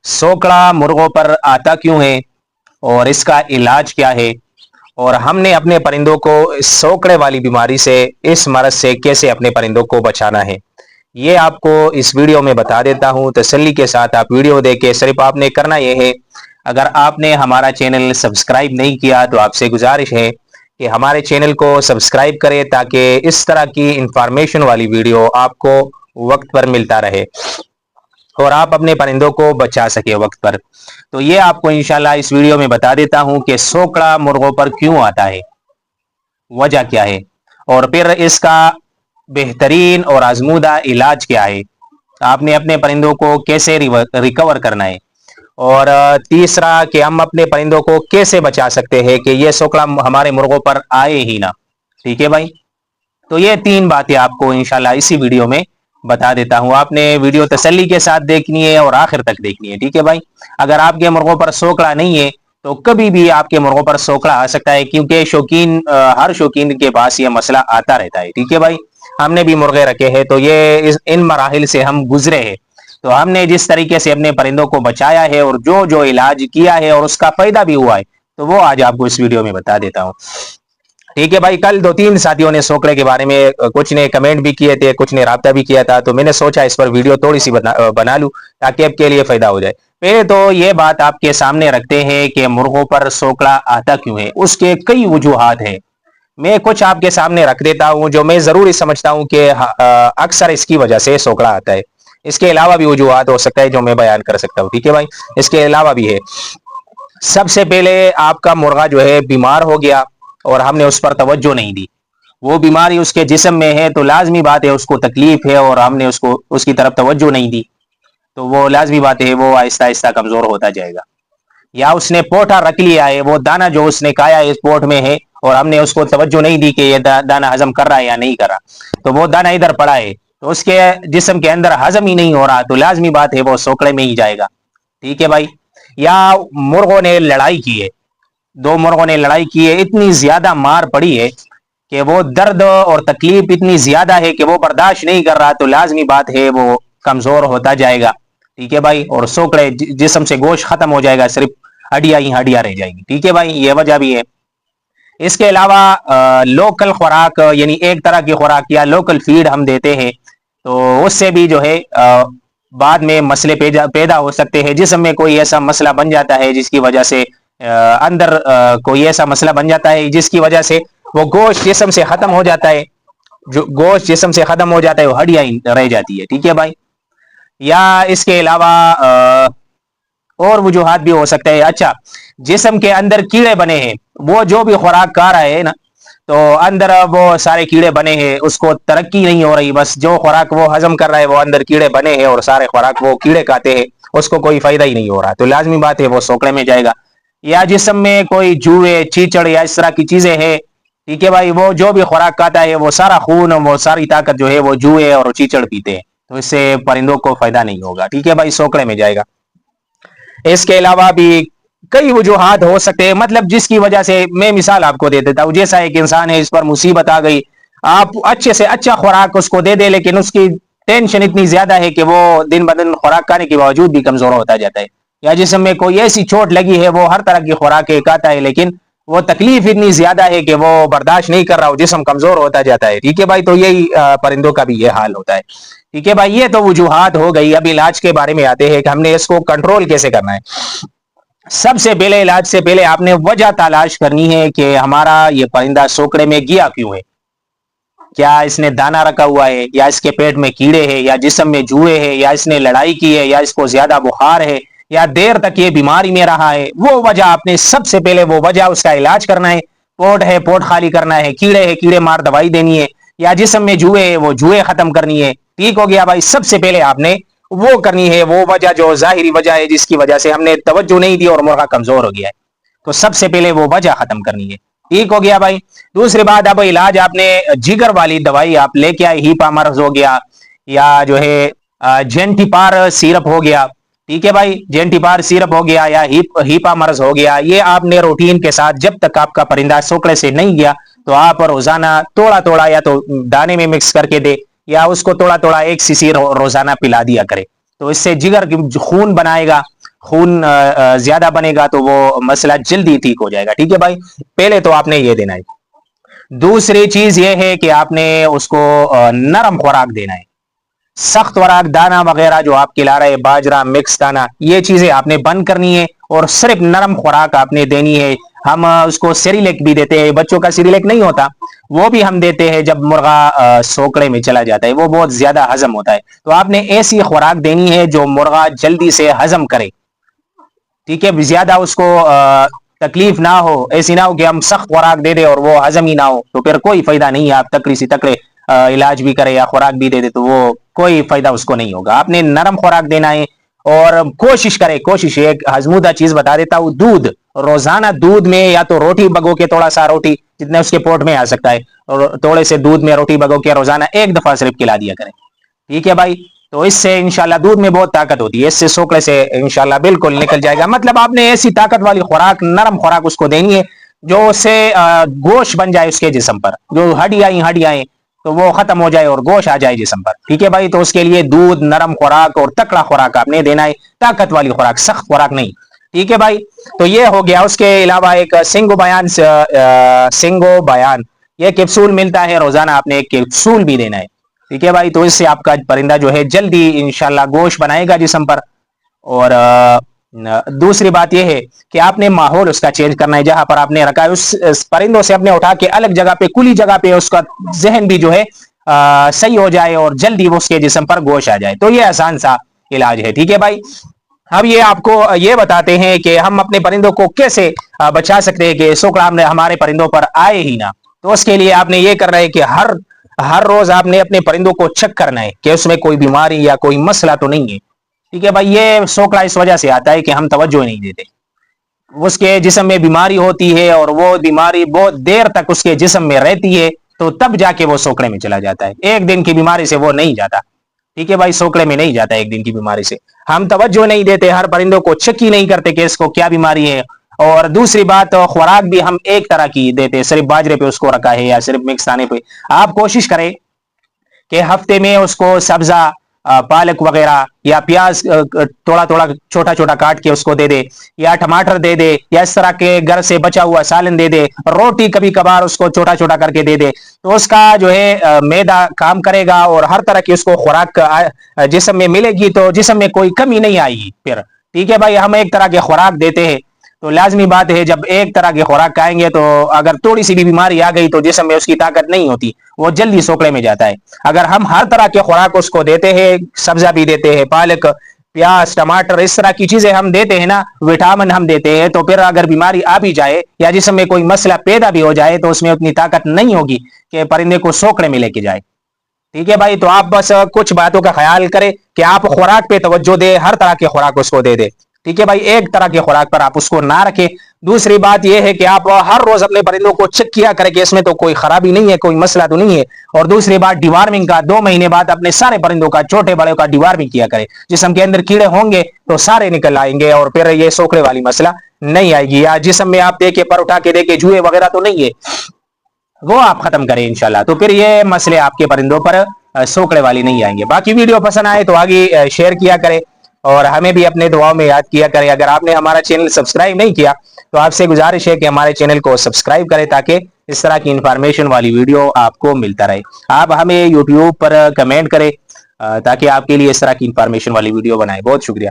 सोकड़ा मुर्गों पर आता क्यों है और इसका इलाज क्या है, और हमने अपने परिंदों को इस सोकड़े वाली बीमारी से, इस मरज से कैसे अपने परिंदों को बचाना है, ये आपको इस वीडियो में बता देता हूं। तसल्ली के साथ आप वीडियो देखें। सिर्फ आपने करना यह है, अगर आपने हमारा चैनल सब्सक्राइब नहीं किया तो आपसे गुजारिश है कि हमारे चैनल को सब्सक्राइब करें ताकि इस तरह की इंफॉर्मेशन वाली वीडियो आपको वक्त पर मिलता रहे और आप अपने परिंदों को बचा सके वक्त पर। तो ये आपको इंशाल्लाह इस वीडियो में बता देता हूं कि सोकड़ा मुर्गों पर क्यों आता है, वजह क्या है, और फिर इसका बेहतरीन और आजमूदा इलाज क्या है, आपने अपने परिंदों को कैसे रिकवर करना है, और तीसरा कि हम अपने परिंदों को कैसे बचा सकते हैं कि ये सोकड़ा हमारे मुर्गों पर आए ही ना। ठीक है भाई, तो ये तीन बातें आपको इंशाल्लाह इसी वीडियो में बता देता हूं। आपने वीडियो तसल्ली के साथ देखनी है और आखिर तक देखनी है। ठीक है भाई, अगर आपके मुर्गों पर सोकड़ा नहीं है तो कभी भी आपके मुर्गों पर सोकड़ा आ सकता है, क्योंकि शौकीन हर शौकीन के पास ये मसला आता रहता है। ठीक है भाई, हमने भी मुर्गे रखे हैं तो ये इन मराहिल से हम गुजरे हैं। तो हमने जिस तरीके से अपने परिंदों को बचाया है और जो जो इलाज किया है और उसका फायदा भी हुआ है, तो वो आज आपको इस वीडियो में बता देता हूँ। ठीक है भाई, कल 2-3 साथियों ने सोकड़े के बारे में, कुछ ने कमेंट भी किए थे, कुछ ने राब्ता भी किया था, तो मैंने सोचा इस पर वीडियो थोड़ी सी बना लूं ताकि आपके लिए फायदा हो जाए। पहले तो ये बात आपके सामने रखते हैं कि मुर्गों पर सोकड़ा आता क्यों है। उसके कई वजूहात हैं, मैं कुछ आपके सामने रख देता हूं जो मैं जरूरी समझता हूं कि अक्सर इसकी वजह से सोकड़ा आता है। इसके अलावा भी वजूहात हो सकता है जो मैं बयान कर सकता हूं। ठीक है भाई, इसके अलावा भी है। सबसे पहले आपका मुर्गा जो है बीमार हो गया और हमने उस पर तवज्जो नहीं दी, वो बीमारी उसके जिस्म में है तो लाजमी बात है उसको तकलीफ है और हमने उसको उसकी तरफ तवज्जो नहीं दी, तो वो लाजमी बात है वो आहिस्ता आहिस्ता कमजोर होता जाएगा। या उसने पोटा रख लिया है, वो दाना जो उसने खाया इस पोट में है और हमने उसको तवज्जो नहीं दी कि ये दाना हजम कर रहा है या नहीं कर रहा, तो वो दाना इधर पड़ा है तो उसके जिस्म के अंदर हजम ही नहीं हो रहा, तो लाजमी बात है वो सोकड़े में ही जाएगा। ठीक है भाई, या मुर्गों ने लड़ाई की है, 2 मुर्गों ने लड़ाई की है, इतनी ज्यादा मार पड़ी है कि वो दर्द और तकलीफ इतनी ज्यादा है कि वो बर्दाश्त नहीं कर रहा, तो लाजमी बात है वो कमजोर होता जाएगा। ठीक है भाई, और सोकड़े जिस्म से गोश्त खत्म हो जाएगा, सिर्फ हड्डियां ही हड्डियां रह जाएगी। ठीक है भाई, ये वजह भी है। इसके अलावा लोकल खुराक, यानी एक तरह की खुराक या लोकल फीड हम देते हैं, तो उससे भी जो है बाद में मसले पैदा हो सकते हैं। जिस्म में कोई ऐसा मसला बन जाता है जिसकी वजह से अंदर कोई ऐसा मसला बन जाता है जिसकी वजह से वो गोश्त जिस्म से खत्म हो जाता है, जो गोश्त जिस्म से खत्म हो जाता है वो हड्डियां रह जाती है। ठीक है भाई, या इसके अलावा और वजूहात भी हो सकते हैं। अच्छा, जिस्म के अंदर कीड़े बने हैं, वो जो भी खुराक खा रहा है ना, तो अंदर वो सारे कीड़े बने हैं, उसको तरक्की नहीं हो रही, बस जो खुराक वो हजम कर रहा है वो अंदर कीड़े बने हैं और सारे खुराक वो कीड़े खाते हैं, उसको कोई फायदा ही नहीं हो रहा, तो लाजमी बात है वो सोकड़े में जाएगा। या जिस्म में कोई जुए चीचड़ या इस तरह की चीजें हैं, ठीक है भाई, वो जो भी खुराक खाता है वो सारा खून, वो सारी ताकत जो है वो जुए और चीचड़ पीते हैं, तो इससे परिंदों को फायदा नहीं होगा। ठीक है भाई, सोकड़े में जाएगा। इसके अलावा भी कई वजूहात हो सकते हैं, मतलब जिसकी वजह से, मैं मिसाल आपको दे देता हूं, जैसा एक इंसान है, इस पर मुसीबत आ गई, आप अच्छे से अच्छा खुराक उसको दे दे, लेकिन उसकी टेंशन इतनी ज्यादा है कि वो दिन ब दिन खुराक खाने के बावजूद भी कमजोर होता जाता है। या जिसम में कोई ऐसी चोट लगी है, वो हर तरह की खुराक खाता है लेकिन वो तकलीफ इतनी ज्यादा है कि वो बर्दाश्त नहीं कर रहा, हो जिसम कमजोर होता जाता है। ठीक है भाई, तो यही परिंदों का भी ये हाल होता है। ठीक है भाई, ये तो वजूहात हो गई। अब इलाज के बारे में आते हैं कि हमने इसको कंट्रोल कैसे करना है। सबसे पहले इलाज से पहले आपने वजह तलाश करनी है कि हमारा ये परिंदा सोकड़े में गया क्यों है। क्या इसने दाना रखा हुआ है, या इसके पेट में कीड़े हैं, या जिस्म में जुए हैं, या इसने लड़ाई की है, या इसको ज्यादा बुखार है, या देर तक ये बीमारी में रहा है। वो वजह आपने सबसे पहले वो वजह, उसका इलाज करना है। पोट है, पोट खाली करना है। कीड़े है, कीड़े मार दवाई देनी है। या जिस्म में जुए है, वो जुए खत्म करनी है। ठीक हो गया भाई, सबसे पहले आपने वो करनी है, वो वजह जो जाहिरी वजह है जिसकी वजह से हमने तवज्जो नहीं दी और मुर्गा कमजोर हो गया है, तो सबसे पहले वो वजह खत्म करनी है। ठीक हो गया भाई। दूसरी बात, अब इलाज आपने जिगर वाली दवाई आप लेके आए, हीपामर्स हो गया, या जो है जेंटिपार सिरप हो गया। ठीक है भाई, जेंटिपार सिरप हो गया या हीपामर्स हो गया, ये आपने रूटीन के साथ, जब तक आपका परिंदा सोकड़े से नहीं गया, तो आप रोजाना थोड़ा थोड़ा या तो दाने में मिक्स करके दे, या उसको थोड़ा थोड़ा 1 सीसी रोजाना पिला दिया करे, तो इससे जिगर खून बनाएगा। خون زیادہ بنے گا تو وہ مسئلہ جلدی ٹھیک ہو جائے گا. ٹھیک ہے بھائی, پہلے تو آپ نے یہ دینا ہے. دوسری چیز یہ ہے کہ آپ نے اس کو نرم خوراک دینا ہے. سخت خوراک دانا وغیرہ جو آپ کھلا رہے, باجرہ مکس دانا, یہ چیزیں آپ نے بند کرنی ہے اور صرف نرم خوراک آپ نے دینی ہے. ہم اس کو سیریلیک بھی دیتے ہیں, بچوں کا سیریلیک نہیں ہوتا, وہ بھی ہم دیتے ہیں جب مرغا سوکڑے میں چلا جاتا ہے, وہ بہت زیادہ ہضم ہوتا ہے. تو آپ نے ایسی خوراک دینی ہے جو مرغا جلدی سے ہضم کرے. ٹھیک ہے, زیادہ اس کو تکلیف نہ ہو, ایسی نہ ہو کہ ہم سخت خوراک دے دیں اور وہ ہضم ہی نہ ہو, تو پھر کوئی فائدہ نہیں ہے. آپ تکڑی سی تکڑے علاج بھی کرے یا خوراک بھی دے دے تو وہ کوئی فائدہ اس کو نہیں ہوگا. آپ نے نرم خوراک دینا ہے اور کوشش کرے, کوشش ایک ہضمودہ چیز بتا دیتا ہوں, دودھ روزانہ دودھ میں یا تو روٹی بگو کے, تھوڑا سا روٹی جتنے اس کے پوٹ میں آ سکتا ہے, اور تھوڑے سے دودھ میں روٹی بگو کے روزانہ ایک دفعہ صرف کھلا دیا کریں. ٹھیک ہے بھائی, تو اس سے انشاءاللہ دودھ میں بہت طاقت ہوتی ہے, اس سے سوکڑے سے انشاءاللہ بالکل نکل جائے گا. مطلب آپ نے ایسی طاقت والی خوراک, نرم خوراک اس کو دینی ہے جو اس سے گوشت بن جائے اس کے جسم پر, جو ہڈیاں تو وہ ختم ہو جائے اور گوشت آ جائے جسم پر. ٹھیک ہے بھائی, تو اس کے لیے دودھ, نرم خوراک اور تکڑا خوراک آپ نے دینا ہے, طاقت والی خوراک, سخت خوراک نہیں. ٹھیک ہے بھائی, تو یہ ہو گیا. اس کے علاوہ ایک سنگو بیان یہ کیپسول ملتا ہے روزانہ, آپ نے ایک کیپسول بھی دینا ہے. ٹھیک ہے بھائی, تو اس سے آپ کا پرندہ جو ہے جلدی انشاءاللہ گوشت بنائے گا جسم پر. اور دوسری بات یہ ہے کہ آپ نے ماحول اس کا چینج کرنا ہے, جہاں پر آپ نے رکھا ہے اس پرندوں سے اپنے اٹھا کے الگ جگہ پہ, کھلی جگہ پہ, اس کا ذہن بھی جو ہے صحیح ہو جائے اور جلدی وہ اس کے جسم پر گوشت آ جائے. تو یہ آسان سا علاج ہے. ٹھیک ہے بھائی, اب یہ آپ کو یہ بتاتے ہیں کہ ہم اپنے پرندوں کو کیسے بچا سکتے ہیں کہ سوکڑا ہمارے پرندوں پر آئے ہی نہ. تو اس کے لیے آپ نے یہ کرنا ہے کہ ہر روز آپ نے اپنے پرندوں کو چیک کرنا ہے کہ اس میں کوئی بیماری یا کوئی مسئلہ تو نہیں ہے. ٹھیک ہے بھائی, یہ سوکڑا اس وجہ سے آتا ہے کہ ہم توجہ نہیں دیتے, اس کے جسم میں بیماری ہوتی ہے اور وہ بیماری بہت دیر تک اس کے جسم میں رہتی ہے, تو تب جا کے وہ سوکڑے میں چلا جاتا ہے. ایک دن کی بیماری سے وہ نہیں جاتا. ٹھیک ہے بھائی, سوکڑے میں نہیں جاتا ایک دن کی بیماری سے. ہم توجہ نہیں دیتے, ہر پرندوں کو چیک ہی نہیں کرتے کہ اس کو کیا بیماری ہے. اور دوسری بات, خوراک بھی ہم ایک طرح کی دیتے, صرف باجرے پہ اس کو رکھا ہے یا صرف مکس دانے پہ. آپ کوشش کریں کہ ہفتے میں اس کو سبزہ, پالک وغیرہ یا پیاز تھوڑا تھوڑا چھوٹا چھوٹا کاٹ کے اس کو دے دے, یا ٹماٹر دے دے, یا اس طرح کے گھر سے بچا ہوا سالن دے دے, روٹی کبھی کبھار اس کو چھوٹا چھوٹا کر کے دے دے. تو اس کا جو ہے معدہ کام کرے گا اور ہر طرح کی اس کو خوراک جسم میں ملے گی, تو جسم میں کوئی کمی نہیں آئے گی پھر. ٹھیک ہے بھائی, ہم ایک طرح کے خوراک دیتے ہیں, تو لازمی بات ہے جب ایک طرح کی خوراک کھائیں گے تو اگر تھوڑی سی بھی بیماری آ گئی تو جسم میں اس کی طاقت نہیں ہوتی, وہ جلدی سوکڑے میں جاتا ہے. اگر ہم ہر طرح کے خوراک اس کو دیتے ہیں, سبزہ بھی دیتے ہیں, پالک, پیاز, ٹماٹر, اس طرح کی چیزیں ہم دیتے ہیں نا, وٹامن ہم دیتے ہیں, تو پھر اگر بیماری آ بھی جائے یا جسم میں کوئی مسئلہ پیدا بھی ہو جائے تو اس میں اتنی طاقت نہیں ہوگی کہ پرندے کو سوکڑے میں لے کے جائے. ٹھیک ہے بھائی, تو آپ بس کچھ باتوں کا خیال کریں کہ آپ خوراک پہ توجہ دے, ہر طرح کی خوراک اس کو دے دے. ٹھیک ہے بھائی, ایک طرح کی خوراک پر آپ اس کو نہ رکھیں. دوسری بات یہ ہے کہ آپ ہر روز اپنے پرندوں کو چیک کیا کریں کہ اس میں تو کوئی خرابی نہیں ہے, کوئی مسئلہ تو نہیں ہے. اور دوسری بات, ڈیوارمنگ کا 2 مہینے بعد اپنے سارے پرندوں کا, چھوٹے بڑے کا ڈیوارمنگ کیا کرے. جسم کے اندر کیڑے ہوں گے تو سارے نکل آئیں گے اور پھر یہ سوکڑے والی مسئلہ نہیں آئے گی. یا جسم میں آپ دیکھیں پر اٹھا کے دیکھیں جوئے وغیرہ تو نہیں ہے, وہ آپ ختم کریں انشاءاللہ, تو پھر یہ مسئلے آپ کے پرندوں پر سوکڑے والی نہیں آئیں گے. باقی ویڈیو پسند آئے تو آگے شیئر کیا کرے اور ہمیں بھی اپنے دعاؤں میں یاد کیا کرے. اگر آپ نے ہمارا چینل سبسکرائب نہیں کیا تو آپ سے گزارش ہے کہ ہمارے چینل کو سبسکرائب کرے تاکہ اس طرح کی انفارمیشن والی ویڈیو آپ کو ملتا رہے. آپ ہمیں یوٹیوب پر کمنٹ کرے تاکہ آپ کے لیے اس طرح کی انفارمیشن والی ویڈیو بنائے. بہت شکریہ.